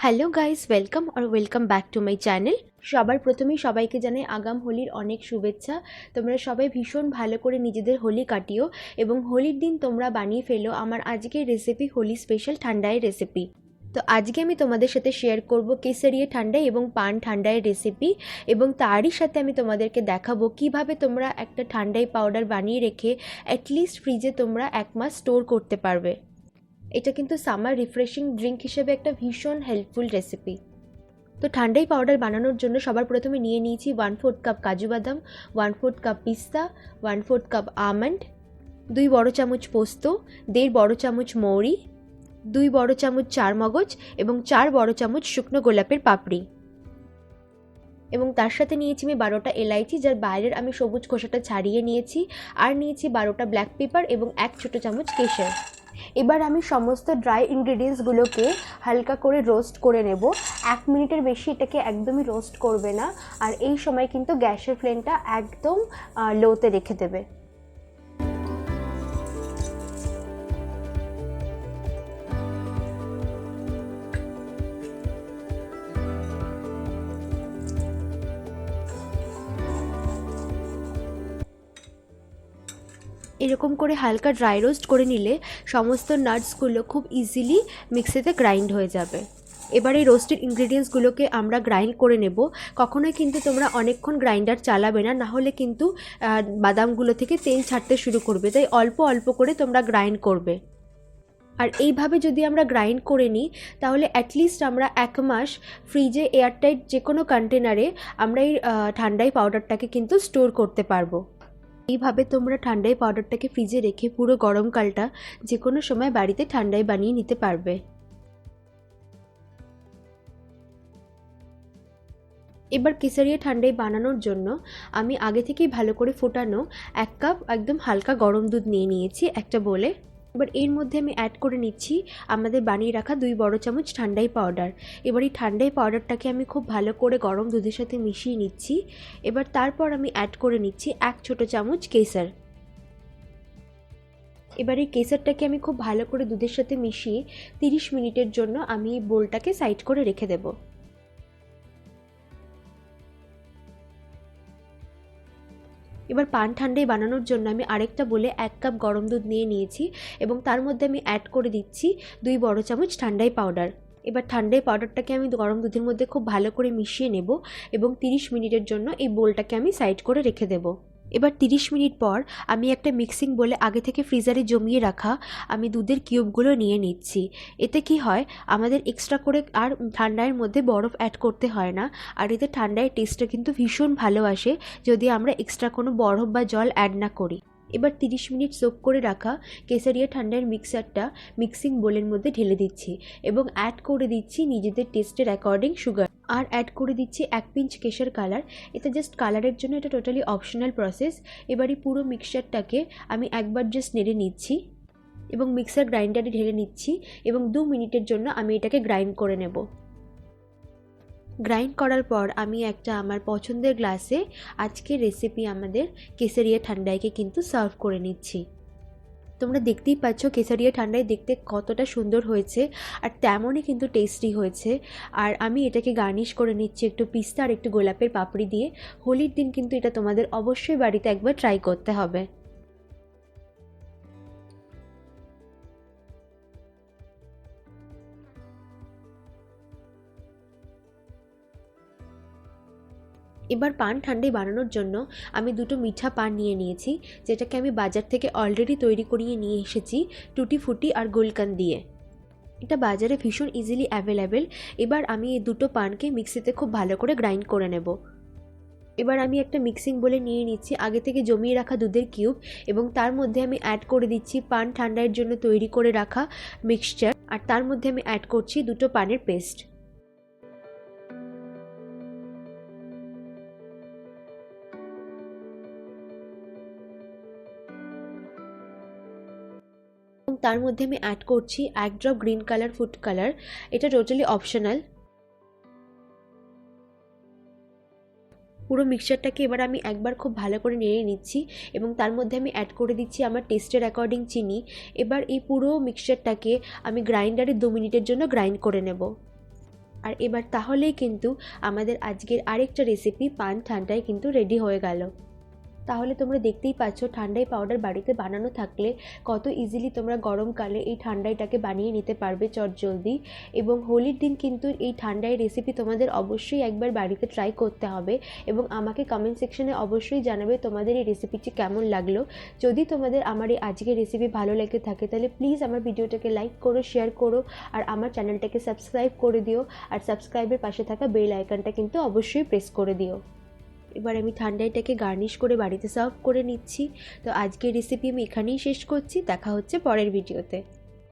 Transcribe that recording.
Hello guys, welcome back to my channel. সবার প্রথমেই সবাইকে জানাই আগাম হোলির অনেক শুভেচ্ছা। তোমরা সবাই ভীষণ ভালো করে নিজেদের হোলি কাটিও এবং হোলির দিন তোমরা বানিয়ে ফেলো আমার আজকের রেসিপি হোলি স্পেশাল ঠান্ডাই রেসিপি। তো আজকে আমি তোমাদের সাথে শেয়ার করব কেসারিয়া ঠান্ডাই এবং পান ঠান্ডাই রেসিপি, এবং তারই সাথে আমি তোমাদেরকে দেখাবো কিভাবে তোমরা একটা ঠান্ডাই পাউডার বানিয়ে রেখে অ্যাটলিস্ট ফ্রিজে তোমরা 1 মাস স্টোর করতে পারবে। এটা কিন্তু সামার রিফ্রেশিং ড্রিঙ্ক হিসেবে একটা ভীষণ হেল্পফুল রেসিপি। তো ঠান্ডাই পাউডার বানানোর জন্য সবার প্রথমে নিয়ে নিয়েছি 1/4 কাপ কাজু বাদাম, 1/4 কাপ পিস্তা, 1/4 কাপ আমন্ড, 2 বড় চামচ পোস্ত, 1.5 বড় চামচ মৌরি, 2 বড় চামচ চারমগজ এবং 4 বড় চামচ শুকনো গোলাপের পাপড়ি। এবং তার সাথে নিয়েছি আমি 12টা এলাইচি, যার বাইরের আমি সবুজ খোসাটা ছাড়িয়ে নিয়েছি। আর নিয়েছি 12টা ব্ল্যাক পেপার এবং 1 ছোট চামচ কেশর। এবার আমি সমস্ত ড্রাই ইনগ্রেডিয়েন্টসগুলোকে হালকা করে রোস্ট করে নেব। 1 মিনিটের বেশি এটাকে একদমই রোস্ট করবে না, আর এই সময় কিন্তু গ্যাসের ফ্লেমটা একদম লোতে রেখে দেবে। এরকম করে হালকা ড্রাই রোস্ট করে নিলে সমস্ত নাটসগুলো খুব ইজিলি মিক্সিতে গ্রাইন্ড হয়ে যাবে। এবার এই রোস্টেড ইনগ্রেডিয়েন্টসগুলোকে আমরা গ্রাইন্ড করে নেব। কখনোই কিন্তু তোমরা অনেকক্ষণ গ্রাইন্ডার চালাবে না, নাহলে কিন্তু বাদামগুলো থেকে তেল ছাড়তে শুরু করবে, তাই অল্প অল্প করে তোমরা গ্রাইন্ড করবে। আর এইভাবে যদি আমরা গ্রাইন্ড করে নিই তাহলে অ্যাটলিস্ট আমরা 1 মাস ফ্রিজে এয়ারটাইট যে কোনো কন্টেনারে আমরা এই ঠান্ডাই পাউডারটাকে কিন্তু স্টোর করতে পারবো। এইভাবে তোমরা ঠান্ডাই পাউডারটাকে ফ্রিজে রেখে পুরো গরমকালটা যে কোনো সময় বাড়িতে ঠান্ডাই বানিয়ে নিতে পারবে। এবার কেসারিয়া ঠান্ডাই বানানোর জন্য আমি আগে থেকেই ভালো করে ফোটানো 1 কাপ একদম হালকা গরম দুধ নিয়ে নিয়েছি একটা বোলে। এবার এর মধ্যে আমি অ্যাড করে নিচ্ছি আমাদের বানিয়ে রাখা 2 বড় চামচ ঠান্ডাই পাউডার। এবার এই ঠান্ডাই পাউডারটাকে আমি খুব ভালো করে গরম দুধের সাথে মিশিয়ে নিচ্ছি। এবার তারপর আমি অ্যাড করে নিচ্ছি 1 ছোট চামচ কেসার। এবার এই কেসারটাকে আমি খুব ভালো করে দুধের সাথে মিশিয়ে 30 মিনিটের জন্য আমি এই বোলটাকে সাইড করে রেখে দেব। এবার পান ঠান্ডাই বানানোর জন্য আমি আরেকটা বলে 1 কাপ গরম দুধ নিয়ে নিয়েছি এবং তার মধ্যে আমি অ্যাড করে দিচ্ছি 2 বড় চামচ ঠান্ডাই পাউডার। এবার ঠান্ডাই পাউডারটাকে আমি গরম দুধের মধ্যে খুব ভালো করে মিশিয়ে নেব এবং 30 মিনিটের জন্য এই বোলটাকে আমি সাইড করে রেখে দেব। এবার 30 মিনিট পর আমি একটা মিক্সিং বলে আগে থেকে ফ্রিজারে জমিয়ে রাখা আমি দুধের কিউবগুলো নিয়ে নিচ্ছি। এতে কি হয়, আমাদের এক্সট্রা করে আর ঠান্ডার মধ্যে বরফ অ্যাড করতে হয় না, আর এতে ঠান্ডার টেস্টটা কিন্তু ভীষণ ভালো আসে যদি আমরা এক্সট্রা কোনো বরফ বা জল অ্যাড না করি। এবার 30 মিনিট সোক করে রাখা কেসারিয়া ঠান্ডার মিক্সারটা মিক্সিং বোলের মধ্যে ঢেলে দিচ্ছি এবং অ্যাড করে দিচ্ছি নিজেদের টেস্টের অ্যাকর্ডিং সুগার, আর অ্যাড করে দিচ্ছি 1 পিঞ্চ কেশর কালার। এটা জাস্ট কালারের জন্য, এটা টোটালি অপশনাল প্রসেস। এবার এই পুরো মিক্সচারটাকে আমি একবার জাস্ট নেড়ে নিচ্ছি এবং মিক্সার গ্রাইন্ডারে ঢেলে নিচ্ছি এবং 2 মিনিটের জন্য আমি এটাকে গ্রাইন্ড করে নেব। গ্রাইন্ড করার পর আমি একটা আমার পছন্দের গ্লাসে আজকের রেসিপি আমাদের কেসারিয়া ঠান্ডাইকে কিন্তু সার্ভ করে নিচ্ছি। তোমরা দেখতেই পাচ্ছ কেসারিয়া ঠান্ডাই দেখতে কতটা সুন্দর হয়েছে, আর তেমনই কিন্তু টেস্টি হয়েছে। আর আমি এটাকে গার্নিশ করে নিচ্ছি একটু পিস্তা আর একটু গোলাপের পাপড়ি দিয়ে। হোলির দিন কিন্তু এটা তোমাদের অবশ্যই বাড়িতে একবার ট্রাই করতে হবে। এবার পান ঠান্ডাই বানানোর জন্য আমি 2টো মিঠা পান নিয়ে নিয়েছি, যেটাকে আমি বাজার থেকে অলরেডি তৈরি করিয়ে নিয়ে এসেছি টুটি ফুটি আর গুলকান দিয়ে। এটা বাজারে ভীষণ ইজিলি অ্যাভেলেবেল। এবার আমি এই 2টো পানকে মিক্সিতে খুব ভালো করে গ্রাইন্ড করে নেব। এবার আমি একটা মিক্সিং বলে নিয়ে নিচ্ছি আগে থেকে জমিয়ে রাখা দুধের কিউব এবং তার মধ্যে আমি অ্যাড করে দিচ্ছি পান ঠান্ডার জন্য তৈরি করে রাখা মিক্সচার, আর তার মধ্যে আমি অ্যাড করছি 2টো পানের পেস্ট। এবং তার মধ্যে আমি অ্যাড করছি 1 drop green colour food colour. এটা টোটালি অপশনাল। পুরো মিক্সচারটাকে এবার আমি একবার খুব ভালো করে নেড়ে নিচ্ছি এবং তার মধ্যে আমি অ্যাড করে দিচ্ছি আমার টেস্টের অ্যাকর্ডিং চিনি। এবার এই পুরো মিক্সচারটাকে আমি গ্রাইন্ডারে 2 মিনিটের জন্য গ্রাইন্ড করে নেব। আর এবার তাহলেই কিন্তু আমাদের আজকের আরেকটা রেসিপি পান ঠান্ডায় কিন্তু রেডি হয়ে গেল। তাহলে তোমরা দেখতেই পাচ্ছ ঠান্ডাই পাউডার বাড়িতে বানানো থাকলে কত ইজিলি তোমরা গরমকালে এই ঠান্ডাইটাকে বানিয়ে নিতে পারবে চটজলদি। এবং হোলির দিন কিন্তু এই ঠান্ডাই রেসিপি তোমাদের অবশ্যই একবার বাড়িতে ট্রাই করতে হবে এবং আমাকে কমেন্ট সেকশনে অবশ্যই জানাবে তোমাদের এই রেসিপিটি কেমন লাগলো। যদি তোমাদের আমার এই আজকের রেসিপি ভালো লেগে থাকে তাহলে প্লিজ আমার ভিডিওটাকে লাইক করো, শেয়ার করো আর আমার চ্যানেলটাকে সাবস্ক্রাইব করে দিও। আর সাবস্ক্রাইবের পাশে থাকা বেল আইকনটা কিন্তু অবশ্যই প্রেস করে দিও। এবার আমি ঠান্ডাইটাকে গার্নিশ করে বাড়িতে সার্ভ করে নিচ্ছি। তো আজকের রেসিপি আমি এখানেই শেষ করছি। দেখা হচ্ছে পরের ভিডিওতে।